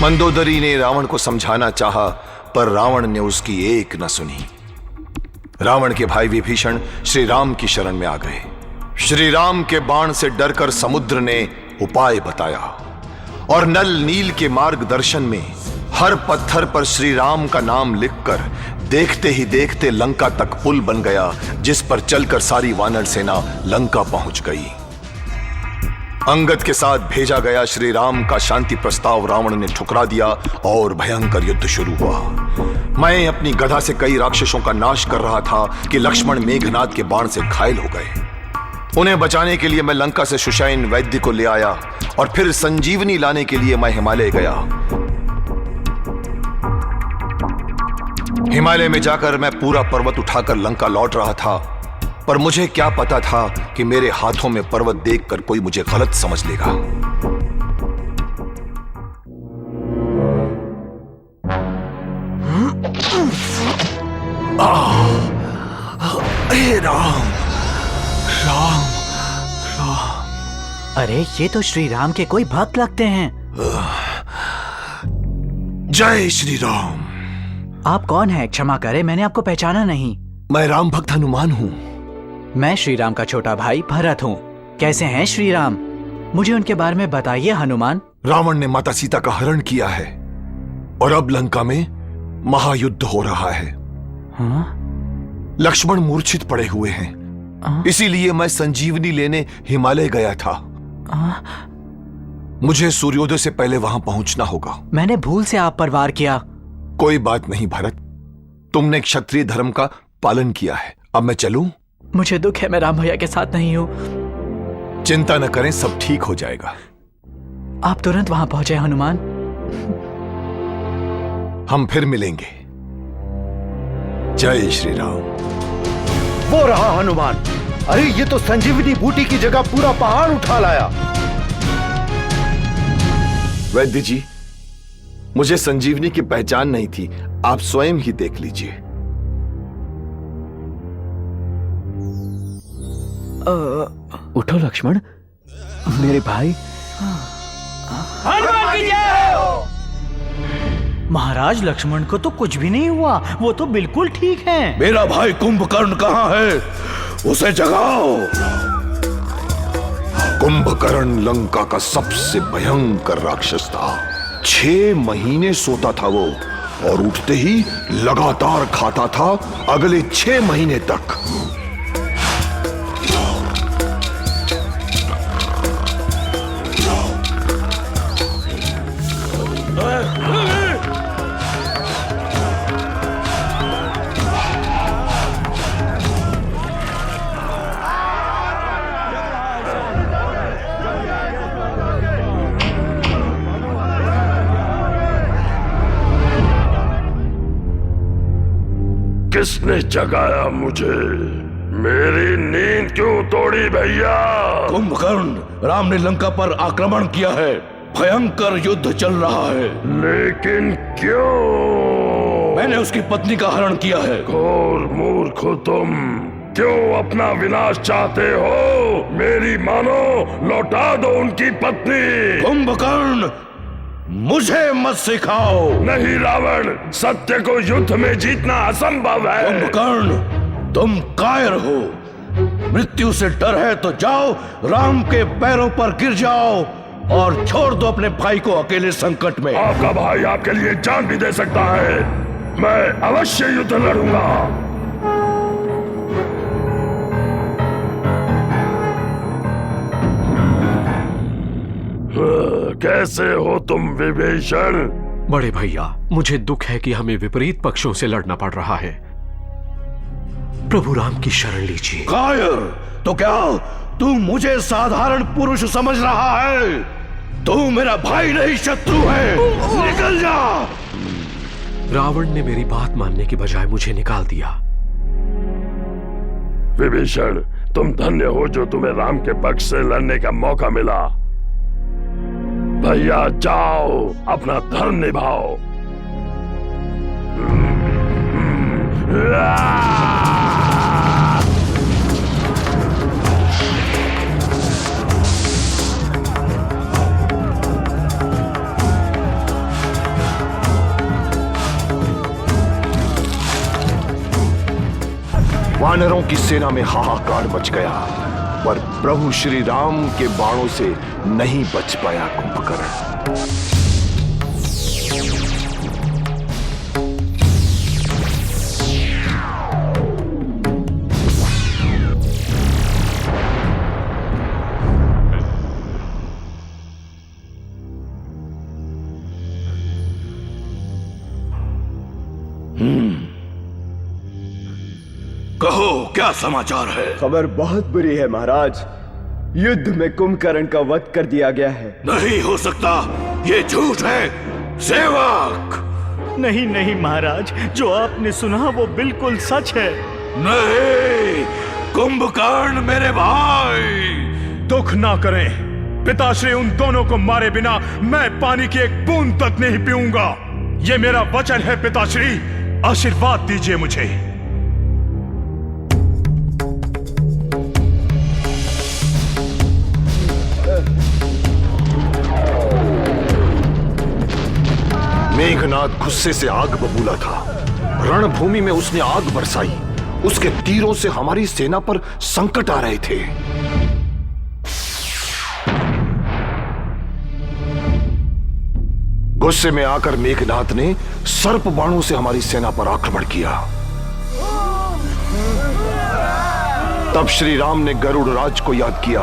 मंदोदरी ने रावण को समझाना चाहा, पर रावण ने उसकी एक न सुनी। रावण के भाई विभीषण श्री राम की शरण में आ गए। श्री राम के बाण से डरकर समुद्र ने उपाय बताया और नल नील के मार्गदर्शन में हर पत्थर पर श्री राम का नाम लिखकर देखते ही देखते लंका तक पुल बन गया, जिस पर चलकर सारी वानर सेना लंका पहुंच गई। अंगद के साथ भेजा गया श्री राम का शांति प्रस्ताव रावण ने ठुकरा दिया और भयंकर युद्ध शुरू हुआ। मैं अपनी गदा से कई राक्षसों का नाश कर रहा था कि लक्ष्मण मेघनाद के बाण से घायल हो गए। उन्हें बचाने के लिए मैं लंका से सुषैन वैद्य को ले आया और फिर संजीवनी लाने के लिए मैं हिमालय गया। हिमालय में जाकर मैं पूरा पर्वत उठाकर लंका लौट रहा था, पर मुझे क्या पता था कि मेरे हाथों में पर्वत देखकर कोई मुझे गलत समझ लेगा। हे राम राम राम। अरे ये तो श्री राम के कोई भक्त लगते हैं। जय श्री राम। आप कौन हैं? क्षमा करें, मैंने आपको पहचाना नहीं। मैं राम भक्त हनुमान हूँ। मैं श्री राम का छोटा भाई भरत हूँ। कैसे हैं श्री राम? मुझे उनके बारे में बताइए हनुमान। रावण ने माता सीता का हरण किया है और अब लंका में महायुद्ध हो रहा है। हाँ? लक्ष्मण मूर्छित पड़े हुए हैं, इसीलिए मैं संजीवनी लेने हिमालय गया था। मुझे सूर्योदय से पहले वहां पहुंचना होगा। मैंने भूल से आप पर वार किया। कोई बात नहीं भरत, तुमने क्षत्रिय धर्म का पालन किया है। अब मैं चलूं? मुझे दुख है, मैं राम भैया के साथ नहीं हूं। चिंता न करें, सब ठीक हो जाएगा। आप तुरंत वहां पहुंचे हनुमान। हम फिर मिलेंगे। जय श्री राम। वो रहा हनुमान। अरे ये तो संजीवनी बूटी की जगह पूरा पहाड़ उठा लाया। वैद्य जी, मुझे संजीवनी की पहचान नहीं थी, आप स्वयं ही देख लीजिए। उठो लक्ष्मण, मेरे भाई। हनुमान की जय हो। महाराज, लक्ष्मण को तो कुछ भी नहीं हुआ, वो तो बिल्कुल ठीक है। मेरा भाई कुंभकर्ण कहाँ है? उसे जगाओ। कुंभकर्ण लंका का सबसे भयंकर राक्षस था। 6 महीने सोता था वो और उठते ही लगातार खाता था अगले 6 महीने तक। किसने जगाया मुझे? मेरी नींद क्यों तोड़ी भैया? कुंभकर्ण, राम ने लंका पर आक्रमण किया है। भयंकर युद्ध चल रहा है। लेकिन क्यों? मैंने उसकी पत्नी का हरण किया है। घोर मूर्ख हो तुम। क्यों अपना विनाश चाहते हो? मेरी मानो, लौटा दो उनकी पत्नी। कुंभकर्ण, मुझे मत सिखाओ। नहीं रावण, सत्य को युद्ध में जीतना असंभव है। कुंभकर्ण, तुम कायर हो। मृत्यु से डर है तो जाओ, राम के पैरों पर गिर जाओ और छोड़ दो अपने भाई को अकेले संकट में। आपका भाई आपके लिए जान भी दे सकता है। मैं अवश्य युद्ध लड़ूंगा। कैसे हो तुम विभीषण? बड़े भैया, मुझे दुख है कि हमें विपरीत पक्षों से लड़ना पड़ रहा है। प्रभु राम की शरण लीजिए। कायर, तो क्या तू मुझे साधारण पुरुष समझ रहा है? तू मेरा भाई नहीं, शत्रु है। निकल जा। रावण ने मेरी बात मानने की बजाय मुझे निकाल दिया। विभीषण, तुम धन्य हो जो तुम्हें राम के पक्ष से लड़ने का मौका मिला। भैया जाओ, अपना धर्म निभाओ। वानरों की सेना में हाहाकार मच गया, पर प्रभु श्री राम के बाणों से नहीं बच पाया कुंभकर्ण। कहो क्या समाचार है? खबर बहुत बुरी है महाराज। युद्ध में कुंभकर्ण का वध कर दिया गया है। नहीं हो सकता, ये झूठ है। सेवक! नहीं नहीं महाराज, जो आपने सुना वो बिल्कुल सच है। नहीं, कुंभकर्ण मेरे भाई। दुख ना करें पिताश्री, उन दोनों को मारे बिना मैं पानी की एक बूंद तक नहीं पीऊंगा। ये मेरा वचन है पिताश्री, आशीर्वाद दीजिए मुझे। मेघनाद गुस्से से आग बबूला था। रणभूमि में उसने आग बरसाई। उसके तीरों से हमारी सेना पर संकट आ रहे थे। गुस्से में आकर मेघनाद ने सर्प बाणों से हमारी सेना पर आक्रमण किया। तब श्री राम ने गरुड़ राज को याद किया।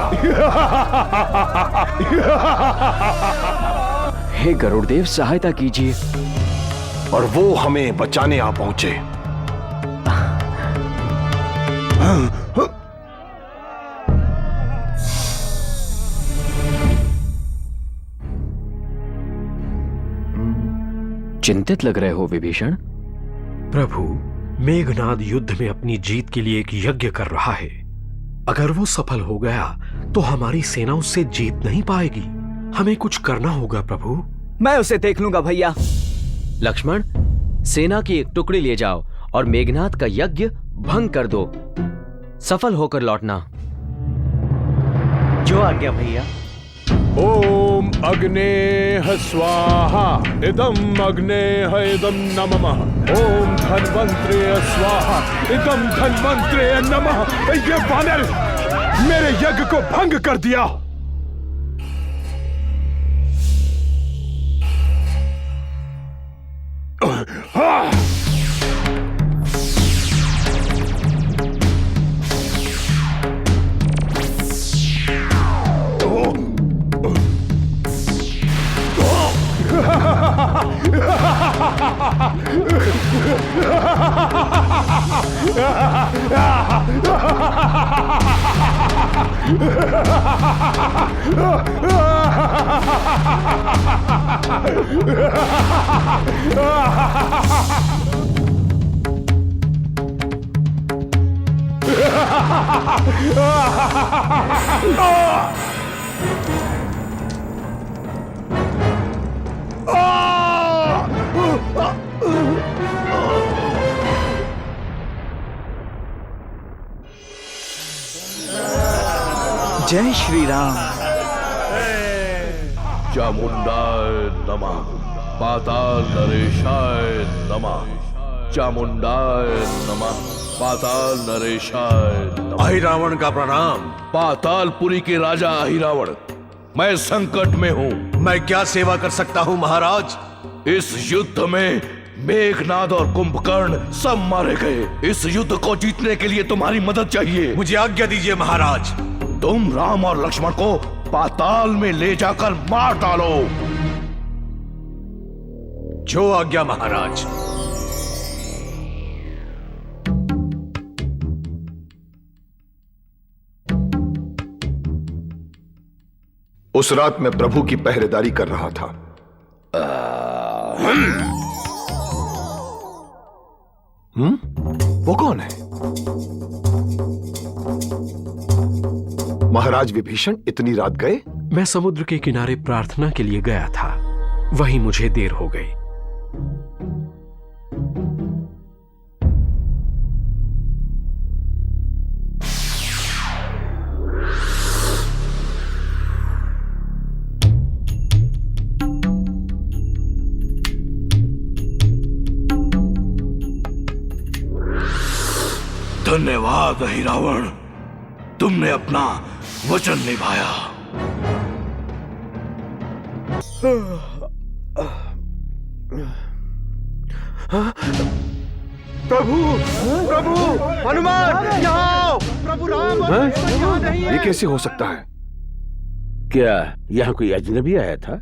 हे गरुड़देव, सहायता कीजिए। और वो हमें बचाने आ पहुंचे। चिंतित लग रहे हो विभीषण। प्रभु, मेघनाद युद्ध में अपनी जीत के लिए एक यज्ञ कर रहा है। अगर वो सफल हो गया तो हमारी सेना उससे जीत नहीं पाएगी। हमें कुछ करना होगा प्रभु। मैं उसे देख लूंगा भैया। लक्ष्मण, सेना की एक टुकड़ी ले जाओ और मेघनाद का यज्ञ भंग कर दो। सफल होकर लौटना। जो आज्ञा भैया। ओम अग्नेः स्वाहा इदम अग्नेः इदम नमः। ओम धन्वंतरे स्वाहा इदम धन्वंतरे नमः। ये वानर मेरे यज्ञ को भंग कर दिया। जय श्री राम। चामुंडाय नमः, पाताल नरेशाय नमः। चामुंडाय नमः, पाताल नरेशाय नमः। अहिरावण का प्रणाम। पातालपुरी के राजा अहिरावण, मैं संकट में हूँ। मैं क्या सेवा कर सकता हूँ महाराज? इस युद्ध में मेघनाद और कुंभकर्ण सब मारे गए। इस युद्ध को जीतने के लिए तुम्हारी मदद चाहिए। मुझे आज्ञा दीजिए महाराज। तुम राम और लक्ष्मण को पाताल में ले जाकर मार डालो। जो आज्ञा महाराज। उस रात मैं प्रभु की पहरेदारी कर रहा था। वो कौन है? महाराज विभीषण इतनी रात गए? मैं समुद्र के किनारे प्रार्थना के लिए गया था, वहीं मुझे देर हो गई। धन्यवाद अहिरावण, तुमने अपना वचन निभाया। प्रभु, प्रभु, हनुमान, यहाँ आओ। प्रभु राम यहाँ नहीं है। ये कैसे हो सकता है? क्या यहाँ कोई अजनबी आया था?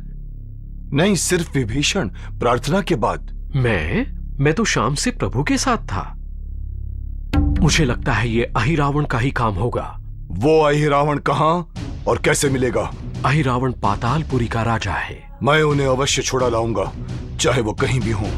नहीं, सिर्फ विभीषण प्रार्थना के बाद। मैं तो शाम से प्रभु के साथ था। मुझे लगता है ये अहिरावण का ही काम होगा। वो अहिरावण कहाँ और कैसे मिलेगा? अहिरावण पातालपुरी का राजा है। मैं उन्हें अवश्य छुड़ा लाऊंगा, चाहे वो कहीं भी हों।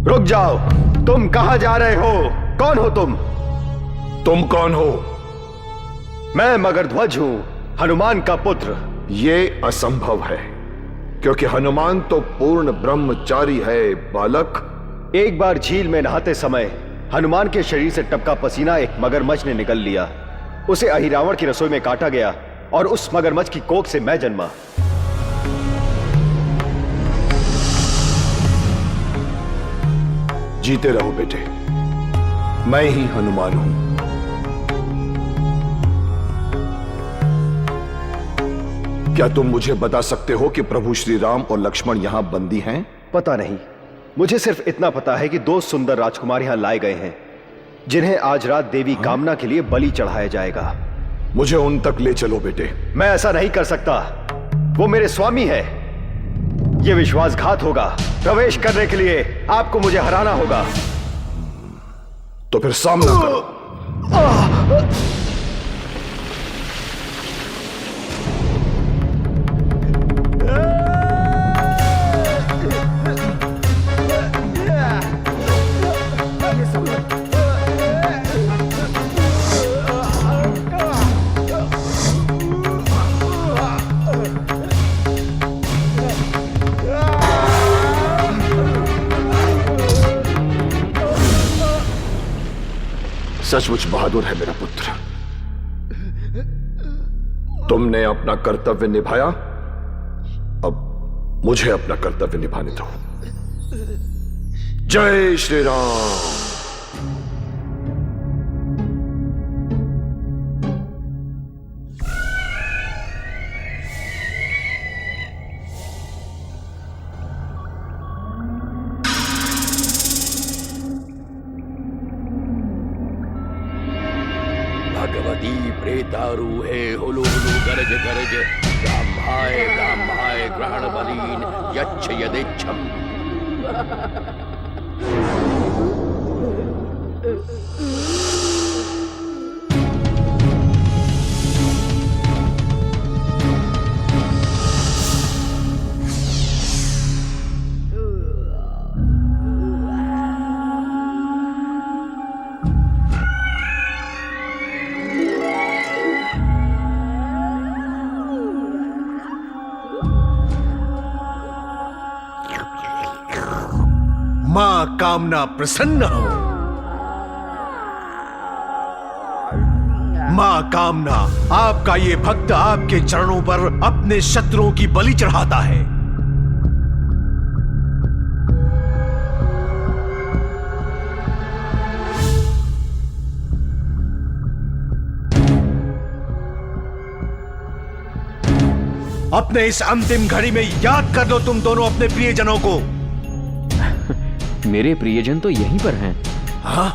रुक जाओ, तुम कहां जा रहे हो? कौन हो तुम? तुम कौन हो? मैं मगरध्वज हूं, हनुमान का पुत्र। ये असंभव है, क्योंकि हनुमान तो पूर्ण ब्रह्मचारी है बालक। एक बार झील में नहाते समय हनुमान के शरीर से टपका पसीना एक मगरमच्छ ने निगल लिया। उसे अहिरावण की रसोई में काटा गया और उस मगरमच्छ की कोख से मैं जन्मा। जीते रहो बेटे, मैं ही हनुमान हूं। क्या तुम मुझे बता सकते हो कि प्रभु श्री राम और लक्ष्मण यहां बंदी हैं? पता नहीं, मुझे सिर्फ इतना पता है कि 2 सुंदर राजकुमार यहां लाए गए हैं, जिन्हें आज रात देवी कामना के लिए बलि चढ़ाया जाएगा। मुझे उन तक ले चलो बेटे। मैं ऐसा नहीं कर सकता, वो मेरे स्वामी है। यह विश्वासघात होगा। प्रवेश करने के लिए आपको मुझे हराना होगा। तो फिर सामना करो। सचमुच बहादुर है मेरा पुत्र। तुमने अपना कर्तव्य निभाया, अब मुझे अपना कर्तव्य निभाने दो। जय श्री राम। भगवती प्रेतारूहे हुलु हुलु गरज गरज ब्राह्माय ग्रहण बलीन यच्छ यदेच्छम। मां कामना प्रसन्न हो। मां कामना, आपका ये भक्त आपके चरणों पर अपने शत्रुओं की बलि चढ़ाता है। अपने इस अंतिम घड़ी में याद कर लो तुम दोनों अपने प्रियजनों को। मेरे प्रियजन तो यहीं पर हैं। हाँ?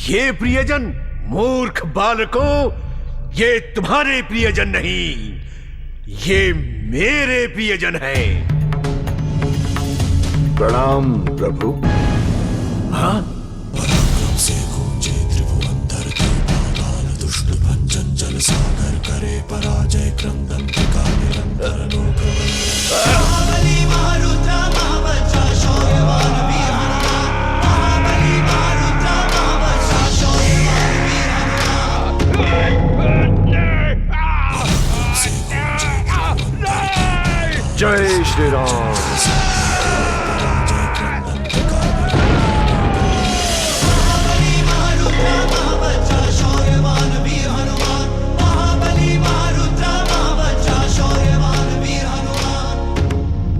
ये प्रियजन मूर्ख बालकों, ये तुम्हारे प्रियजन नहीं, ये मेरे प्रियजन हैं। प्रणाम प्रभु। हाँ? श्री राम।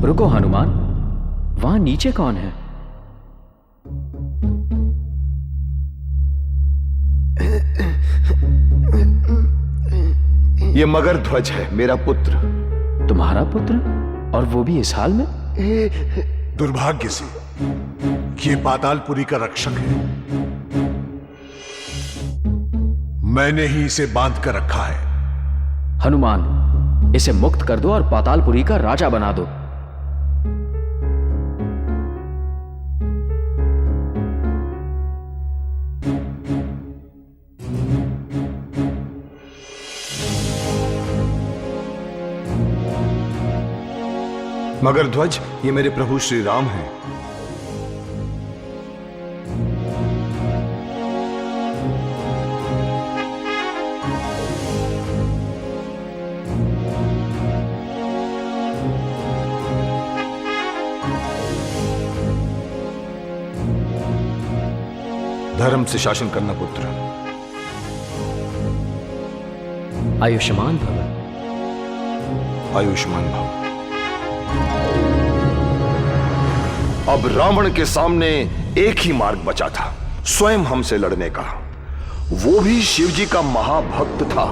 रुको हनुमान, वहां नीचे कौन है? ये मगर ध्वज है, मेरा पुत्र। तुम्हारा पुत्र? और वो भी इस हाल में? दुर्भाग्य से ये पातालपुरी का रक्षक है। मैंने ही इसे बांध कर रखा है। हनुमान, इसे मुक्त कर दो और पातालपुरी का राजा बना दो। मगर ध्वज, ये मेरे प्रभु श्री राम हैं। धर्म से शासन करना पुत्र। आयुष्मान भव। आयुष्मान भव। अब रावण के सामने एक ही मार्ग बचा था, स्वयं हमसे लड़ने का। वो भी शिवजी का महाभक्त था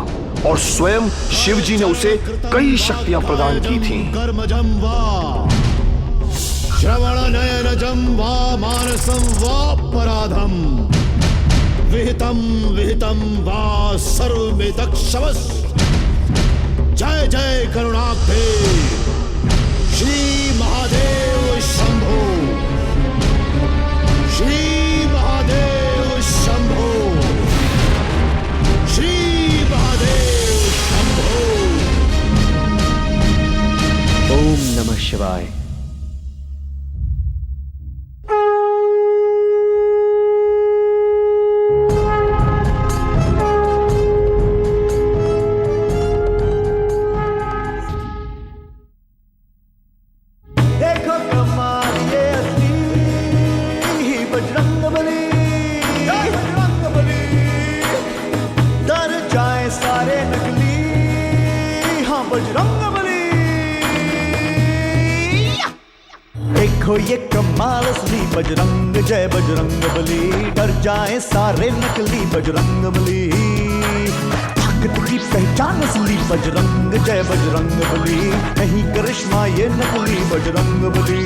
और स्वयं शिवजी ने उसे कई शक्तियां प्रदान की थीं। कर्मजं वा श्रवण नयनजं वा मानसं वा पराधम विहितं विहितं वा सर्वमेतक्षमस्। जय जय करुणाब्धे श्री महादेव शंभो। श्री महादेव शंभो। श्री महादेव शंभो। ओम नमः शिवाय। देखो ये कमाल असली बजरंग, जय बजरंग बली। डर जाए सारे नकली बजरंग बली। ताकत की पहचान असली बजरंग, जय बजरंग बली। नहीं करिश्मा ये नकली बजरंग बली।